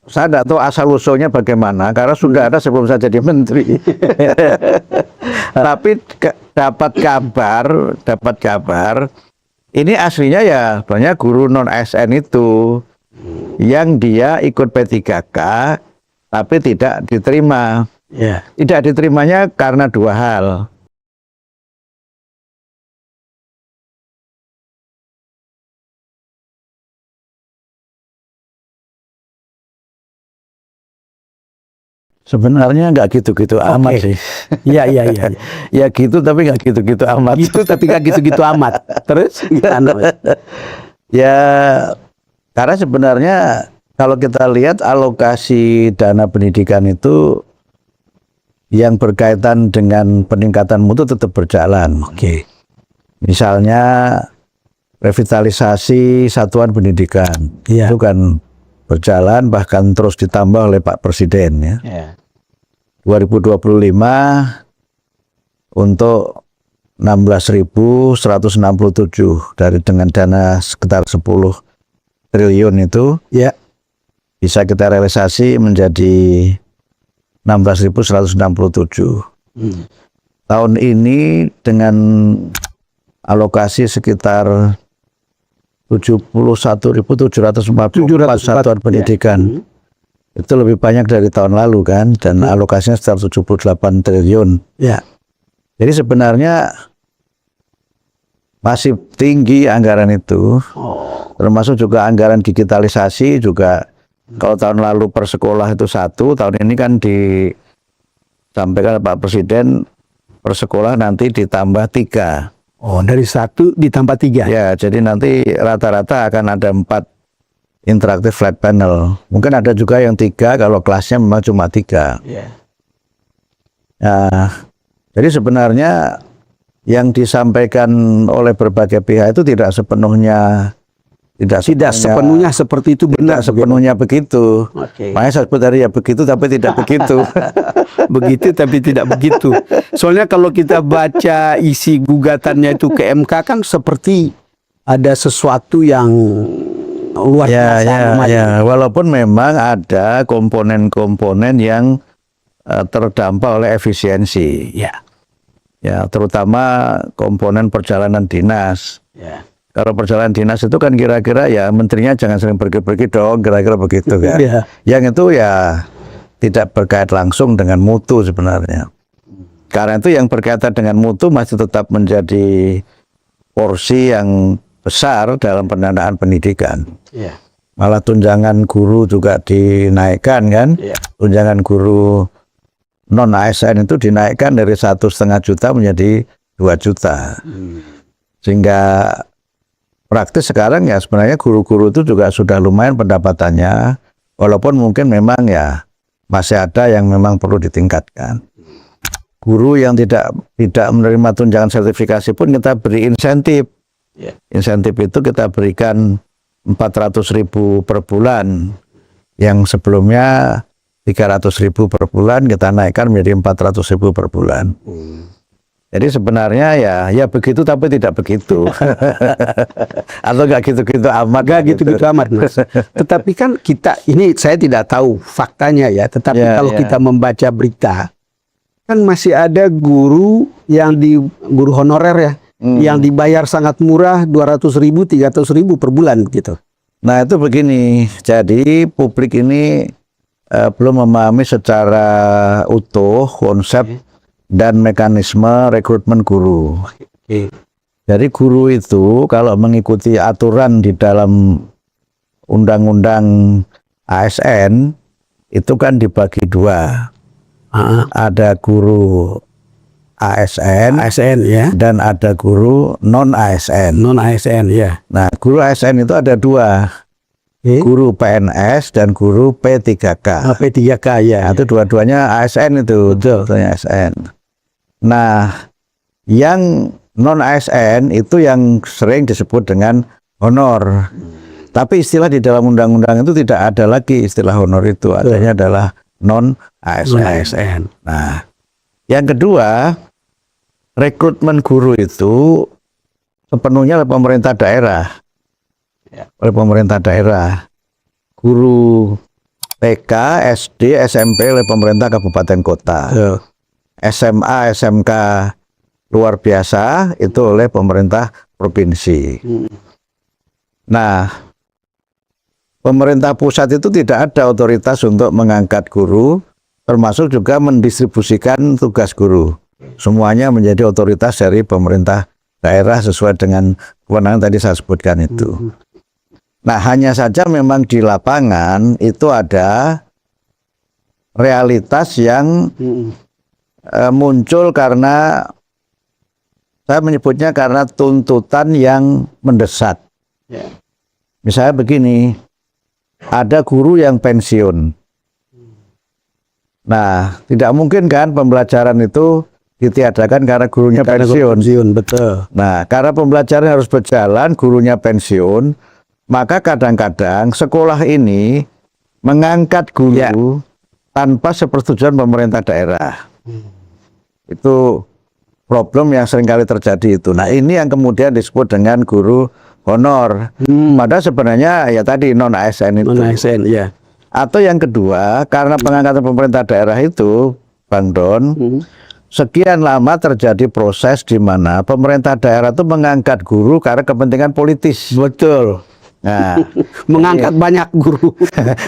saya tidak tahu asal-usulnya bagaimana, karena sudah ada sebelum saya jadi menteri. Tapi dapat kabar, ini aslinya ya banyak guru non ASN itu, yang dia ikut P3K, tapi tidak diterima. Tidak diterimanya karena dua hal. Sebenarnya nggak gitu-gitu amat sih. Iya. Ya gitu tapi nggak gitu-gitu amat. Gitu tapi nggak gitu-gitu amat. Terus gimana? Ya karena sebenarnya kalau kita lihat alokasi dana pendidikan itu yang berkaitan dengan peningkatan mutu tetap berjalan. Misalnya revitalisasi satuan pendidikan itu kan berjalan, bahkan terus ditambah oleh Pak Presiden ya. 2025 untuk 16.167 dengan dana sekitar 10 triliun itu bisa kita realisasi menjadi 16.167. Tahun ini dengan alokasi sekitar 71.744 satuan pendidikan. Itu lebih banyak dari tahun lalu kan, dan alokasinya sekitar 78 triliun. Jadi sebenarnya masih tinggi anggaran itu, termasuk juga anggaran digitalisasi juga. Kalau tahun lalu per sekolah itu 1, tahun ini kan disampaikan Pak Presiden per sekolah nanti ditambah 3. Dari 1 ditambah 3. Ya, jadi nanti rata-rata akan ada 4 interaktif flat panel. Mungkin ada juga yang 3 kalau kelasnya memang cuma 3. Nah, jadi sebenarnya yang disampaikan oleh berbagai pihak itu tidak sepenuhnya seperti itu, benar sepenuhnya begitu. Makanya saya sebut tadi ya begitu tapi tidak begitu. Begitu tapi tidak begitu. Soalnya kalau kita baca isi gugatannya itu ke MK kan seperti ada sesuatu yang luar biasa. Walaupun memang ada komponen-komponen yang terdampak oleh efisiensi. Ya, terutama komponen perjalanan dinas. Kalau perjalanan dinas itu kan kira-kira ya menterinya jangan sering pergi-pergi dong, kira-kira begitu kan. Yang itu ya tidak berkait langsung dengan mutu sebenarnya. Karena itu yang berkaitan dengan mutu masih tetap menjadi porsi yang besar dalam pendanaan pendidikan. Malah tunjangan guru juga dinaikkan kan. Tunjangan guru non ASN itu dinaikkan dari 1,5 juta menjadi 2 juta. Sehingga praktis sekarang ya sebenarnya guru-guru itu juga sudah lumayan pendapatannya, walaupun mungkin memang ya masih ada yang memang perlu ditingkatkan. Guru yang tidak menerima tunjangan sertifikasi pun kita beri insentif. Insentif itu kita berikan 400.000 per bulan, yang sebelumnya 300.000 per bulan kita naikkan menjadi 400.000 per bulan. Jadi sebenarnya ya begitu tapi tidak begitu. Atau nggak gitu-gitu amat. Nggak gitu-gitu amat, Mas. Tetapi kan kita, ini saya tidak tahu faktanya ya, tetapi kalau kita membaca berita, kan masih ada guru guru honorer ya, yang dibayar sangat murah, 200.000, 300.000 per bulan gitu. Nah itu begini, jadi publik ini belum memahami secara utuh konsep dan mekanisme rekrutmen guru. Jadi guru itu kalau mengikuti aturan di dalam undang-undang ASN itu kan dibagi 2. Ada guru ASN dan ada guru non ASN. Nah, guru ASN itu ada 2. Guru PNS dan guru P3K. P3K ya. Itu dua-duanya ASN itu, ASN. Nah, yang non ASN itu yang sering disebut dengan honor. Tapi istilah di dalam undang-undang itu tidak ada lagi istilah honor itu, adanya adalah non ASN. Nah, yang kedua, rekrutmen guru itu sepenuhnya oleh pemerintah daerah. Oleh pemerintah daerah. Guru TK, SD, SMP oleh pemerintah kabupaten kota. SMA, SMK luar biasa itu oleh pemerintah provinsi. Nah, pemerintah pusat itu tidak ada otoritas untuk mengangkat guru, termasuk juga mendistribusikan tugas guru. Semuanya menjadi otoritas dari pemerintah daerah sesuai dengan kewenangan tadi saya sebutkan itu. Nah, hanya saja memang di lapangan itu ada realitas yang muncul karena saya menyebutnya karena tuntutan yang mendesak. Misalnya begini, ada guru yang pensiun. Nah, tidak mungkin kan pembelajaran itu ditiadakan karena gurunya pensiun. Betul. Nah, karena pembelajaran harus berjalan, gurunya pensiun, maka kadang-kadang sekolah ini mengangkat guru tanpa sepersetujuan pemerintah daerah. Itu problem yang seringkali terjadi itu. Nah, ini yang kemudian disebut dengan guru honor. Padahal sebenarnya ya tadi non-ASN itu. Non-ASN, ya. Atau yang kedua, karena pengangkatan pemerintah daerah itu, Bang Don, sekian lama terjadi proses di mana pemerintah daerah itu mengangkat guru karena kepentingan politis. Betul. Nah, Mengangkat banyak guru.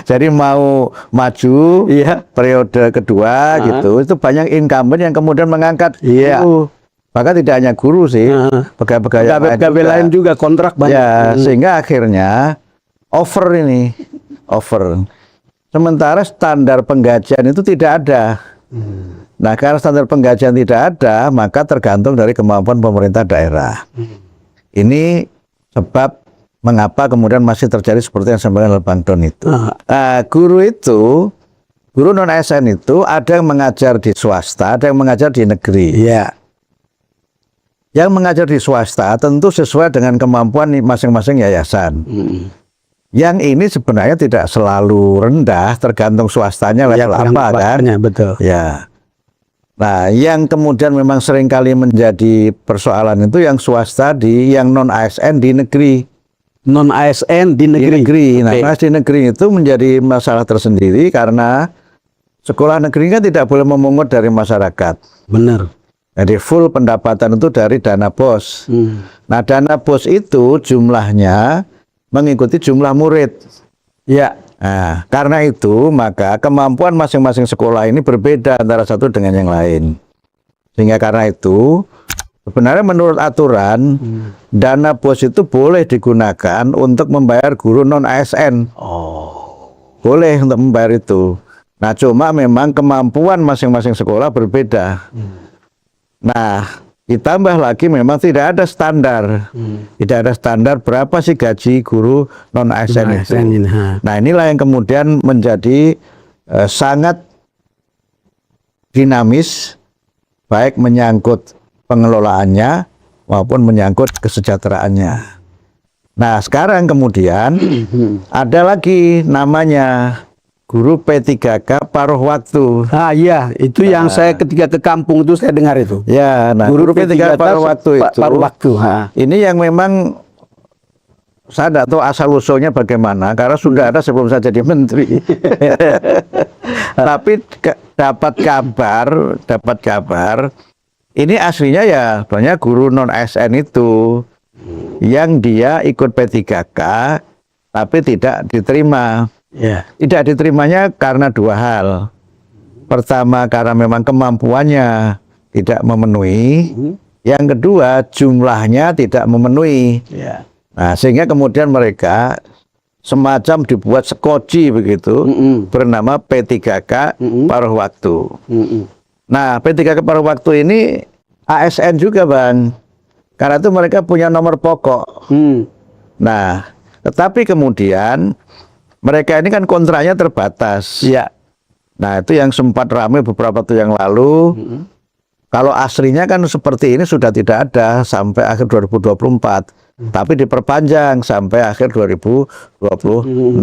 jadi mau maju periode kedua gitu, itu banyak incumbent yang kemudian mengangkat guru. Bahkan tidak hanya guru sih, pegawai-pegawai lain juga kontrak banyak. Ya, sehingga akhirnya over. Sementara standar penggajian itu tidak ada. Nah, karena standar penggajian tidak ada, maka tergantung dari kemampuan pemerintah daerah. Ini sebab mengapa kemudian masih terjadi seperti yang disampaikan oleh Bang Don itu. Nah, guru non-ASN itu ada yang mengajar di swasta, ada yang mengajar di negeri. Iya. Yang mengajar di swasta tentu sesuai dengan kemampuan masing-masing yayasan. Yang ini sebenarnya tidak selalu rendah, tergantung swastanya level apa kan. Betul. Ya. Nah, yang kemudian memang seringkali menjadi persoalan itu yang swasta yang non-ASN di negeri. Non-ASN di negeri. Nah, di negeri itu menjadi masalah tersendiri karena sekolah negeri kan tidak boleh memungut dari masyarakat. Benar. Jadi full pendapatan itu dari dana BOS. Nah, dana BOS itu jumlahnya mengikuti jumlah murid. Ya. Nah, karena itu maka kemampuan masing-masing sekolah ini berbeda antara satu dengan yang lain. Sehingga karena itu sebenarnya menurut aturan dana BOS itu boleh digunakan untuk membayar guru non-ASN. Boleh untuk membayar itu. Nah, cuma memang kemampuan masing-masing sekolah berbeda. Nah, ditambah lagi memang tidak ada standar. Tidak ada standar berapa sih gaji guru non-ASN itu. Nah, inilah yang kemudian menjadi sangat dinamis, baik menyangkut pengelolaannya maupun menyangkut kesejahteraannya. Nah, sekarang kemudian ada lagi namanya guru P3K paruh waktu. Iya, itu yang saya ketika ke kampung itu saya dengar itu. Ya, nah guru P3K paruh waktu itu. Paruh waktu. Ini yang memang saya tidak tahu asal usulnya bagaimana, karena sudah ada sebelum saya jadi menteri. Tapi dapat kabar, ini aslinya ya banyak guru non ASN itu yang dia ikut P3K tapi tidak diterima. Tidak diterimanya karena dua hal. Pertama, karena memang kemampuannya tidak memenuhi. Yang kedua, jumlahnya tidak memenuhi. Nah, sehingga kemudian mereka semacam dibuat sekoci begitu, bernama P3K paruh waktu. Nah, P3K paruh waktu ini ASN juga, Bang. Karena itu mereka punya nomor pokok. Nah, tetapi kemudian mereka ini kan kontraknya terbatas. Nah, itu yang sempat ramai beberapa waktu yang lalu. Kalau aslinya kan seperti ini sudah tidak ada sampai akhir 2024. Tapi diperpanjang sampai akhir 2026.